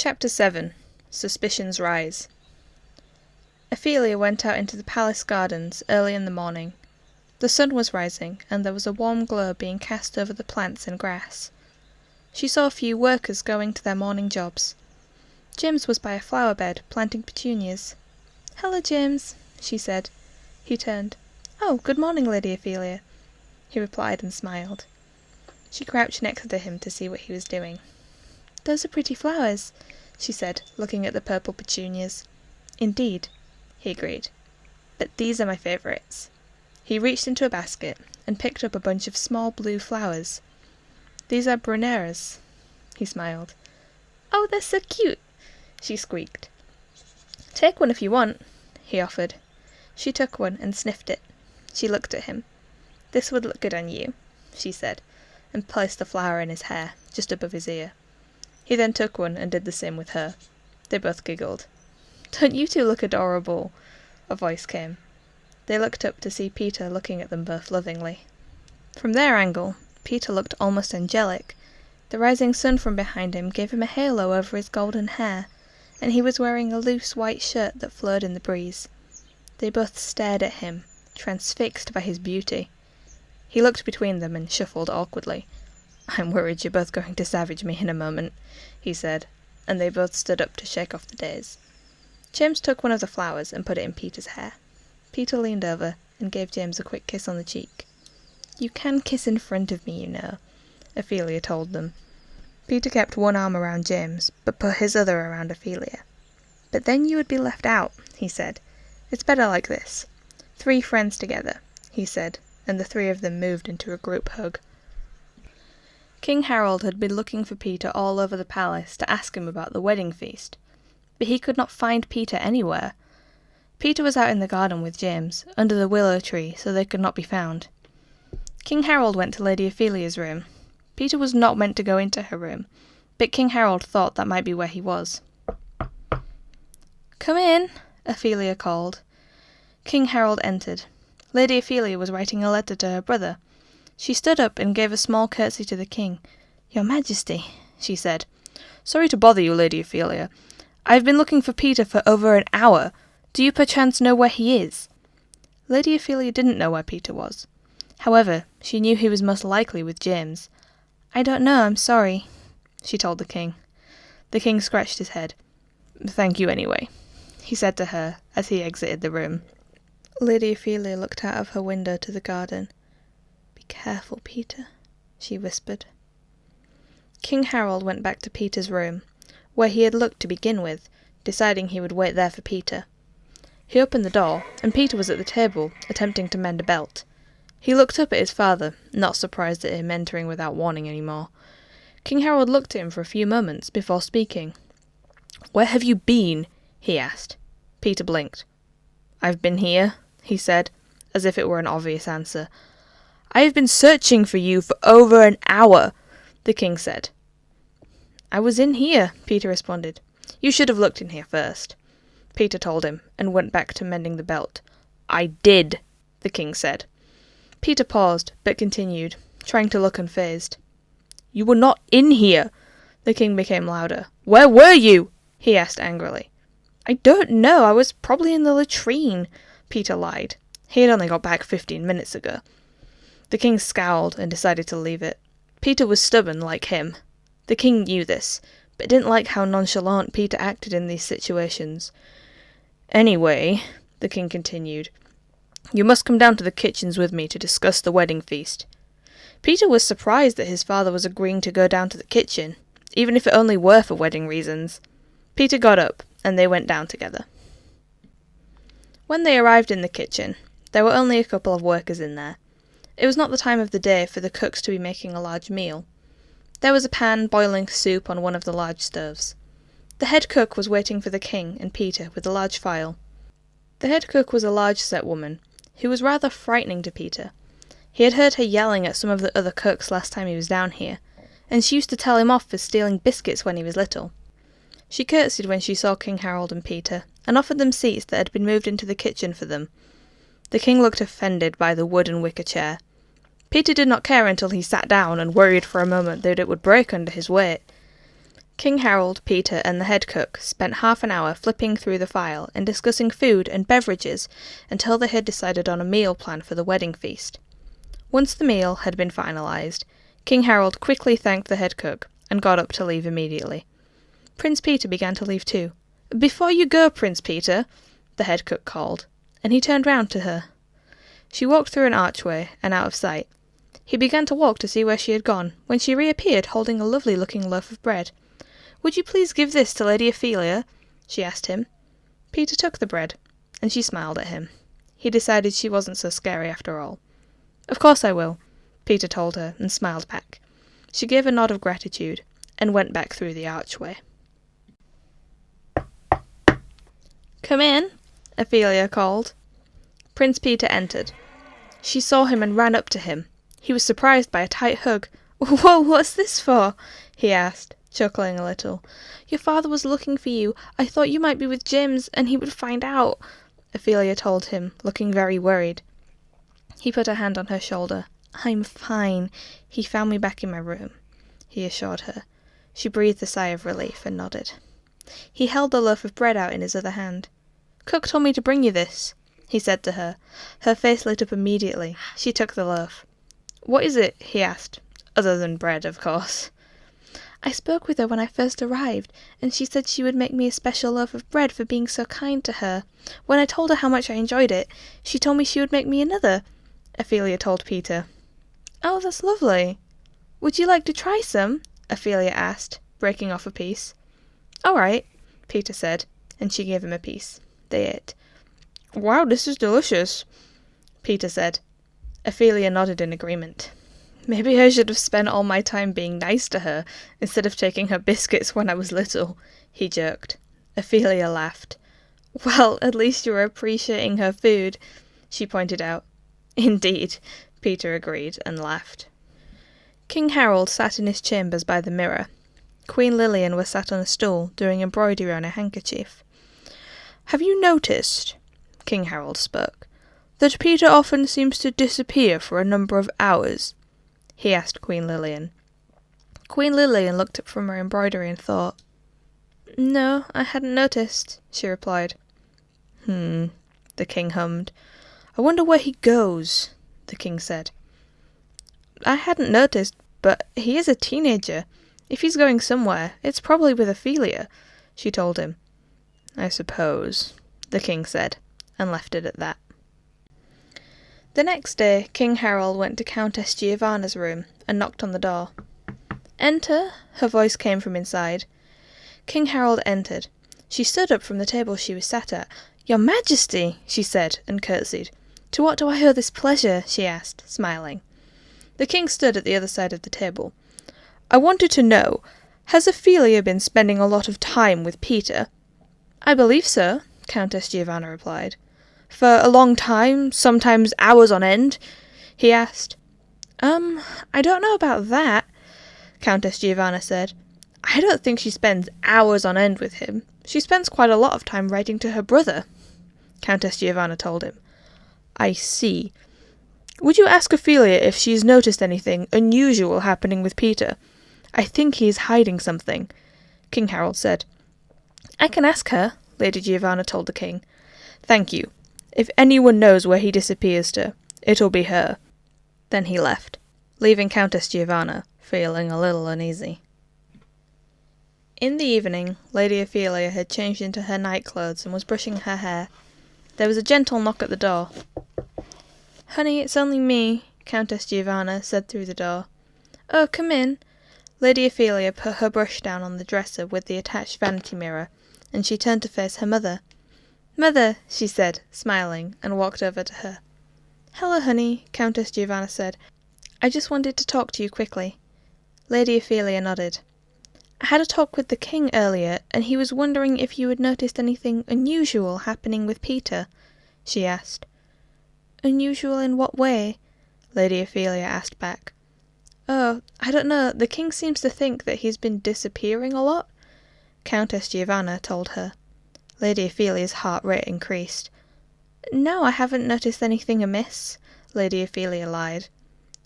Chapter 7. Suspicions Rise. Ophelia went out into the palace gardens early in the morning. The sun was rising, and there was a warm glow being cast over the plants and grass. She saw a few workers going to their morning jobs. James was by a flower bed, planting petunias. "Hello, James," she said. He turned. "Oh, good morning, Lady Ophelia," he replied and smiled. She crouched next to him to see what he was doing. "Those are pretty flowers," she said, looking at the purple petunias. "Indeed," he agreed. "But these are my favourites." He reached into a basket and picked up a bunch of small blue flowers. "These are bruneras," he smiled. "Oh, they're so cute," she squeaked. "Take one if you want," he offered. She took one and sniffed it. She looked at him. "This would look good on you," she said, and placed the flower in his hair, just above his ear. He then took one and did the same with her. They both giggled. "Don't you two look adorable?" a voice came. They looked up to see Peter looking at them both lovingly. From their angle, Peter looked almost angelic. The rising sun from behind him gave him a halo over his golden hair, and he was wearing a loose white shirt that flowed in the breeze. They both stared at him, transfixed by his beauty. He looked between them and shuffled awkwardly. "I'm worried you're both going to savage me in a moment," he said, and they both stood up to shake off the daze. James took one of the flowers and put it in Peter's hair. Peter leaned over and gave James a quick kiss on the cheek. "You can kiss in front of me, you know," Ophelia told them. Peter kept one arm around James, but put his other around Ophelia. "But then you would be left out," he said. "It's better like this. 3 friends together," he said, and the 3 of them moved into a group hug. King Harold had been looking for Peter all over the palace to ask him about the wedding feast, but he could not find Peter anywhere. Peter was out in the garden with James, under the willow tree, so they could not be found. King Harold went to Lady Ophelia's room. Peter was not meant to go into her room, but King Harold thought that might be where he was. "Come in," Ophelia called. King Harold entered. Lady Ophelia was writing a letter to her brother. She stood up and gave a small curtsy to the king. "Your Majesty," she said. "Sorry to bother you, Lady Ophelia. I have been looking for Peter for over an hour. Do you perchance know where he is?" Lady Ophelia didn't know where Peter was. However, she knew he was most likely with James. "I don't know, I'm sorry," she told the king. The king scratched his head. "Thank you anyway," he said to her as he exited the room. Lady Ophelia looked out of her window to the garden. "Be careful, Peter," she whispered. King Harold went back to Peter's room, where he had looked to begin with, deciding he would wait there for Peter. He opened the door, and Peter was at the table, attempting to mend a belt. He looked up at his father, not surprised at him entering without warning any more. King Harold looked at him for a few moments before speaking. "Where have you been?" he asked. Peter blinked. "I've been here," he said, as if it were an obvious answer. "I have been searching for you for over an hour," the king said. "I was in here," Peter responded. "You should have looked in here first," Peter told him, and went back to mending the belt. "I did," the king said. Peter paused, but continued, trying to look unfazed. "You were not in here," the king became louder. "Where were you?" he asked angrily. "I don't know, I was probably in the latrine," Peter lied. He had only got back 15 minutes ago. The king scowled and decided to leave it. Peter was stubborn, like him. The king knew this, but didn't like how nonchalant Peter acted in these situations. "Anyway," the king continued, "you must come down to the kitchens with me to discuss the wedding feast." Peter was surprised that his father was agreeing to go down to the kitchen, even if it only were for wedding reasons. Peter got up, and they went down together. When they arrived in the kitchen, there were only a couple of workers in there. It was not the time of the day for the cooks to be making a large meal. There was a pan boiling soup on one of the large stoves. The head cook was waiting for the king and Peter with a large file. The head cook was a large set woman, who was rather frightening to Peter. He had heard her yelling at some of the other cooks last time he was down here, and she used to tell him off for stealing biscuits when he was little. She curtsied when she saw King Harold and Peter, and offered them seats that had been moved into the kitchen for them. The king looked offended by the wooden wicker chair. Peter did not care until he sat down and worried for a moment that it would break under his weight. King Harold, Peter, and the head cook spent half an hour flipping through the file and discussing food and beverages until they had decided on a meal plan for the wedding feast. Once the meal had been finalised, King Harold quickly thanked the head cook and got up to leave immediately. Prince Peter began to leave too. "Before you go, Prince Peter," the head cook called, and he turned round to her. She walked through an archway and out of sight. He began to walk to see where she had gone, when she reappeared holding a lovely-looking loaf of bread. "Would you please give this to Lady Ophelia?" she asked him. Peter took the bread, and she smiled at him. He decided she wasn't so scary after all. "Of course I will," Peter told her, and smiled back. She gave a nod of gratitude, and went back through the archway. "Come in," Ophelia called. Prince Peter entered. She saw him and ran up to him. He was surprised by a tight hug. "Whoa, what's this for?" he asked, chuckling a little. "Your father was looking for you. I thought you might be with James, and he would find out," Ophelia told him, looking very worried. He put a hand on her shoulder. "I'm fine. He found me back in my room," he assured her. She breathed a sigh of relief and nodded. He held the loaf of bread out in his other hand. "Cook told me to bring you this," he said to her. Her face lit up immediately. She took the loaf. "What is it?" he asked. "Other than bread, of course." "I spoke with her when I first arrived, and she said she would make me a special loaf of bread for being so kind to her. When I told her how much I enjoyed it, she told me she would make me another," Ophelia told Peter. "Oh, that's lovely. Would you like to try some?" Ophelia asked, breaking off a piece. "All right," Peter said, and she gave him a piece. They ate. "Wow, this is delicious," Peter said. Ophelia nodded in agreement. "Maybe I should have spent all my time being nice to her, instead of taking her biscuits when I was little," he jerked. Ophelia laughed. "Well, at least you were appreciating her food," she pointed out. "Indeed," Peter agreed, and laughed. King Harold sat in his chambers by the mirror. Queen Lillian was sat on a stool, doing embroidery on a handkerchief. "Have you noticed," King Harold spoke, "that Peter often seems to disappear for a number of hours?" he asked Queen Lillian. Queen Lillian looked up from her embroidery and thought. "No, I hadn't noticed," she replied. The king hummed. "I wonder where he goes," the king said. "I hadn't noticed, but he is a teenager. If he's going somewhere, it's probably with Ophelia," she told him. "I suppose," the king said, and left it at that. The next day, King Harold went to Countess Giovanna's room and knocked on the door. "Enter," her voice came from inside. King Harold entered. She stood up from the table she was sat at. "Your Majesty," she said, and curtsied. "To what do I owe this pleasure?" she asked, smiling. The king stood at the other side of the table. "I wanted to know, has Ophelia been spending a lot of time with Peter?" "I believe so," Countess Giovanna replied. "For a long time, sometimes hours on end?" he asked. I don't know about that," Countess Giovanna said. "I don't think she spends hours on end with him. She spends quite a lot of time writing to her brother," Countess Giovanna told him. "I see. Would you ask Ophelia if she's noticed anything unusual happening with Peter? I think he is hiding something," King Harold said. "I can ask her," Lady Giovanna told the king. "Thank you. If anyone knows where he disappears to, it'll be her." Then he left, leaving Countess Giovanna feeling a little uneasy. In the evening, Lady Ophelia had changed into her night-clothes and was brushing her hair. There was a gentle knock at the door. "Honey, it's only me," Countess Giovanna said through the door. "Oh, come in." Lady Ophelia put her brush down on the dresser with the attached vanity mirror, and she turned to face her mother. "Mother," she said, smiling, and walked over to her. "Hello, honey," Countess Giovanna said. "I just wanted to talk to you quickly." Lady Ophelia nodded. "I had a talk with the king earlier, and he was wondering if you had noticed anything unusual happening with Peter," she asked. "Unusual in what way?" Lady Ophelia asked back. "Oh, I don't know. The king seems to think that he's been disappearing a lot," Countess Giovanna told her. Lady Ophelia's heart rate increased. "No, I haven't noticed anything amiss," Lady Ophelia lied.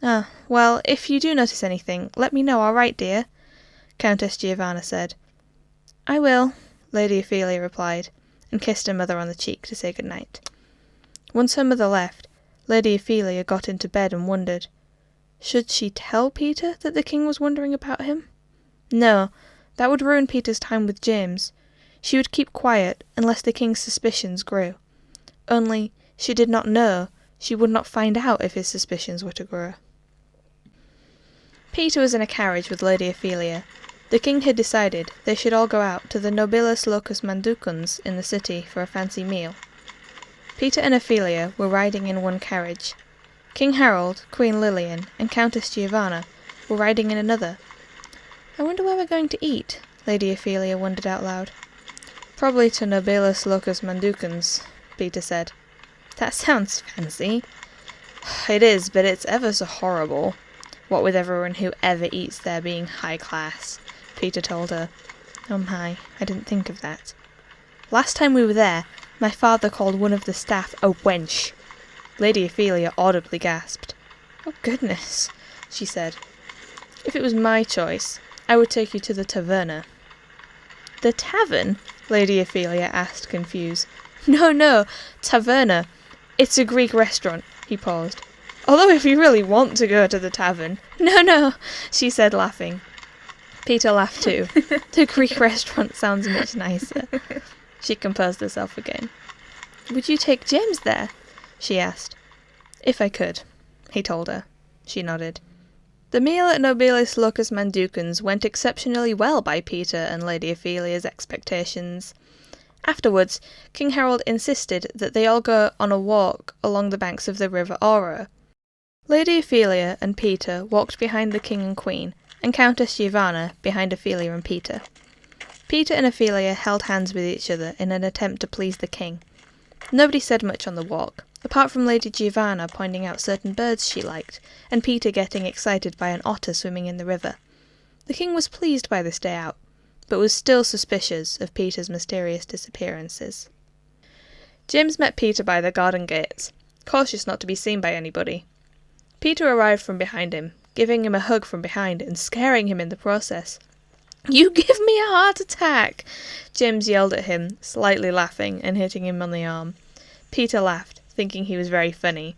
"Ah, well, if you do notice anything, let me know, all right, dear," Countess Giovanna said, I will, Lady Ophelia replied, and kissed her mother on the cheek to say good night. Once her mother left, Lady Ophelia got into bed and wondered. Should she tell Peter that the king was wondering about him? No, that would ruin Peter's time with James. She would keep quiet unless the king's suspicions grew. Only, she did not know, she would not find out if his suspicions were to grow. Peter was in a carriage with Lady Ophelia. The king had decided they should all go out to the nobilis locus manducans in the city for a fancy meal. Peter and Ophelia were riding in one carriage. King Harold, Queen Lilian, and Countess Giovanna were riding in another. I wonder where we're going to eat, Lady Ophelia wondered out loud. Probably to nobilis locus manducans, Peter said. That sounds fancy. It is, but it's ever so horrible. What with everyone who ever eats there being high class, Peter told her. Oh my, I didn't think of that. Last time we were there, my father called one of the staff a wench. Lady Ophelia audibly gasped. Oh goodness, she said. If it was my choice, I would take you to the taverna. The tavern? Lady Ophelia asked, confused. No, taverna. It's a Greek restaurant, he paused. Although if you really want to go to the tavern... No, she said, laughing. Peter laughed too. The Greek restaurant sounds much nicer. She composed herself again. Would you take James there? She asked. If I could, he told her. She nodded. The meal at nobilis locus manducans went exceptionally well by Peter and Lady Ophelia's expectations. Afterwards, King Harold insisted that they all go on a walk along the banks of the river Oro. Lady Ophelia and Peter walked behind the king and queen, and Countess Giovanna behind Ophelia and Peter. Peter and Ophelia held hands with each other in an attempt to please the king. Nobody said much on the walk, apart from Lady Giovanna pointing out certain birds she liked, and Peter getting excited by an otter swimming in the river. The king was pleased by this day out, but was still suspicious of Peter's mysterious disappearances. James met Peter by the garden gates, cautious not to be seen by anybody. Peter arrived from behind him, giving him a hug from behind and scaring him in the process. You give me a heart attack! James yelled at him, slightly laughing and hitting him on the arm. Peter laughed, thinking he was very funny.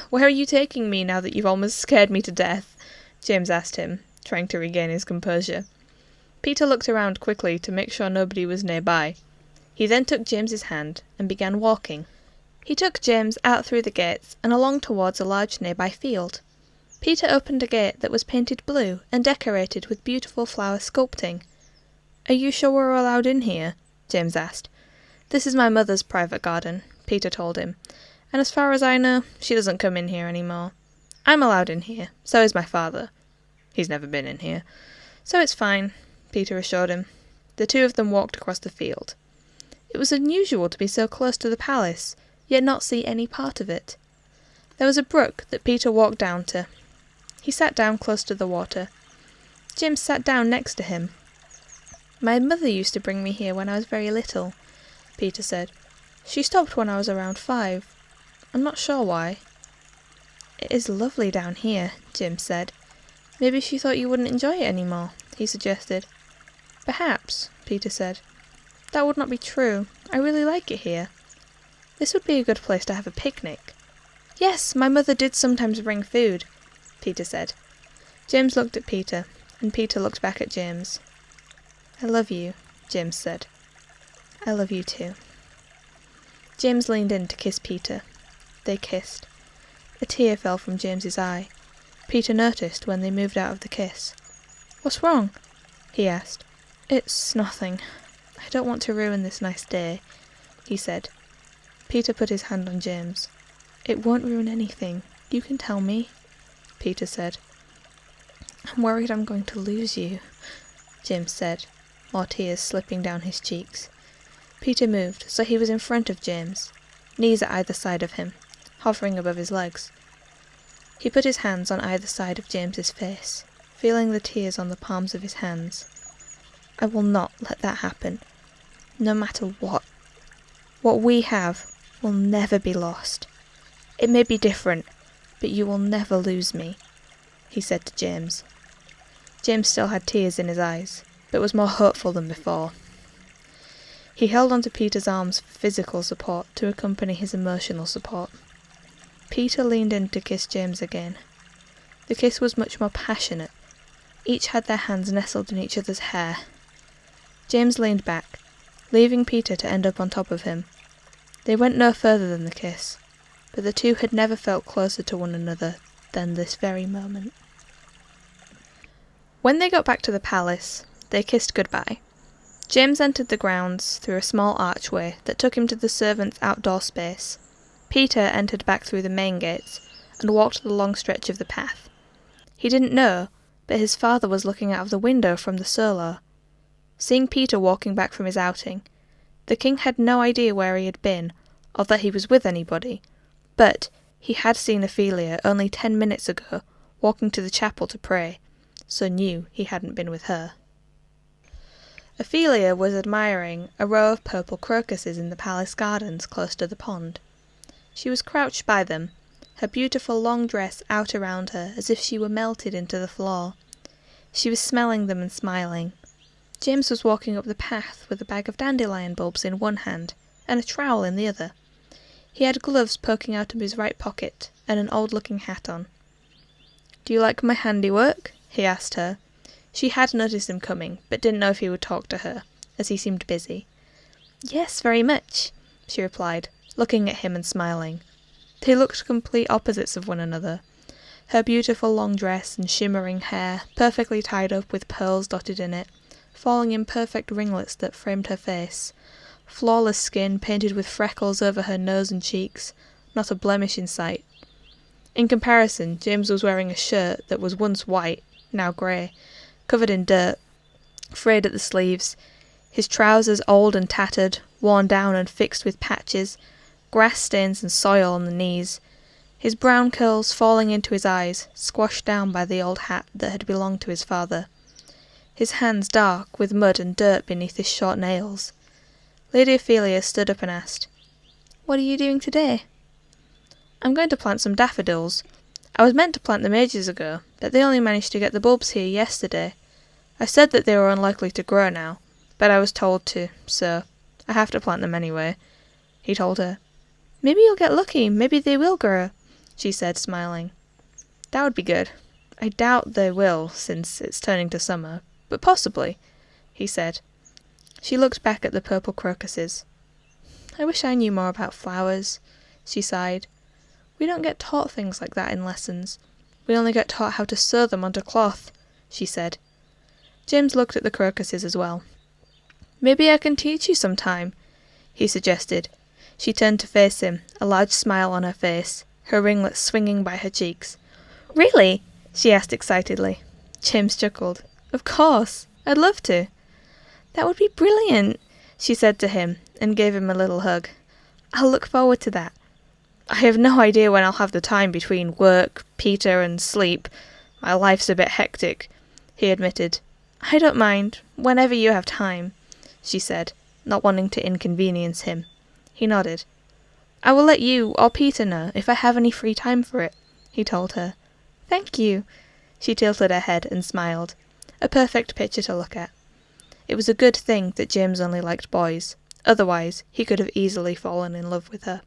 Where are you taking me now that you've almost scared me to death? James asked him, trying to regain his composure. Peter looked around quickly to make sure nobody was nearby. He then took James's hand and began walking. He took James out through the gates and along towards a large nearby field. Peter opened a gate that was painted blue and decorated with beautiful flower sculpting. Are you sure we're allowed in here? James asked. This is my mother's private garden, Peter told him, and as far as I know, she doesn't come in here anymore. I'm allowed in here, so is my father. He's never been in here. So it's fine, Peter assured him. The two of them walked across the field. It was unusual to be so close to the palace, yet not see any part of it. There was a brook that Peter walked down to. He sat down close to the water. James sat down next to him. My mother used to bring me here when I was very little, Peter said. She stopped when I was around 5. I'm not sure why. It is lovely down here, James said. Maybe she thought you wouldn't enjoy it any more, he suggested. Perhaps, Peter said. That would not be true. I really like it here. This would be a good place to have a picnic. Yes, my mother did sometimes bring food, Peter said. James looked at Peter, and Peter looked back at James. I love you, James said. I love you too. James leaned in to kiss Peter. They kissed. A tear fell from James's eye. Peter noticed when they moved out of the kiss. What's wrong? He asked. It's nothing. I don't want to ruin this nice day, he said. Peter put his hand on James. It won't ruin anything. You can tell me, Peter said. I'm worried I'm going to lose you, James said, more tears slipping down his cheeks. Peter moved so he was in front of James, knees at either side of him, hovering above his legs. He put his hands on either side of James's face, feeling the tears on the palms of his hands. I will not let that happen, no matter what. What we have will never be lost. It may be different, but you will never lose me, he said to James. James still had tears in his eyes, but was more hopeful than before. He held onto Peter's arms for physical support to accompany his emotional support. Peter leaned in to kiss James again. The kiss was much more passionate. Each had their hands nestled in each other's hair. James leaned back, leaving Peter to end up on top of him. They went no further than the kiss, but the two had never felt closer to one another than this very moment. When they got back to the palace, they kissed goodbye. James entered the grounds through a small archway that took him to the servants' outdoor space. Peter entered back through the main gates and walked the long stretch of the path. He didn't know, but his father was looking out of the window from the solo. Seeing Peter walking back from his outing, the king had no idea where he had been, or that he was with anybody, but he had seen Ophelia only 10 minutes ago, walking to the chapel to pray, so knew he hadn't been with her. Ophelia was admiring a row of purple crocuses in the palace gardens close to the pond. She was crouched by them, her beautiful long dress out around her as if she were melted into the floor. She was smelling them and smiling. James was walking up the path with a bag of dandelion bulbs in one hand and a trowel in the other. He had gloves poking out of his right pocket and an old-looking hat on. "Do you like my handiwork?" he asked her. She had noticed him coming, but didn't know if he would talk to her, as he seemed busy. "Yes, very much," she replied, looking at him and smiling. They looked complete opposites of one another. Her beautiful long dress and shimmering hair, perfectly tied up with pearls dotted in it, falling in perfect ringlets that framed her face. Flawless skin painted with freckles over her nose and cheeks, not a blemish in sight. In comparison, James was wearing a shirt that was once white, now grey, covered in dirt, frayed at the sleeves, his trousers old and tattered, worn down and fixed with patches, grass stains and soil on the knees, his brown curls falling into his eyes, squashed down by the old hat that had belonged to his father. His hands dark with mud and dirt beneath his short nails. Lady Ophelia stood up and asked, "What are you doing today?" "I'm going to plant some daffodils. I was meant to plant them ages ago, but they only managed to get the bulbs here yesterday. I said that they were unlikely to grow now, but I was told to, so I have to plant them anyway," he told her. "Maybe you'll get lucky, maybe they will grow," she said, smiling. "That would be good. I doubt they will, since it's turning to summer, but possibly," he said. She looked back at the purple crocuses. "I wish I knew more about flowers," she sighed. "We don't get taught things like that in lessons. We only get taught how to sew them onto cloth," she said. James looked at the crocuses as well. "Maybe I can teach you sometime," he suggested. She turned to face him, a large smile on her face, her ringlets swinging by her cheeks. "Really?" she asked excitedly. James chuckled. "Of course, I'd love to." "That would be brilliant," she said to him, and gave him a little hug. "I'll look forward to that." "I have no idea when I'll have the time between work, Peter, and sleep. My life's a bit hectic," he admitted. "I don't mind, whenever you have time," she said, not wanting to inconvenience him. He nodded. "I will let you or Peter know if I have any free time for it," he told her. "Thank you." She tilted her head and smiled. A perfect picture to look at. It was a good thing that James only liked boys. Otherwise, he could have easily fallen in love with her.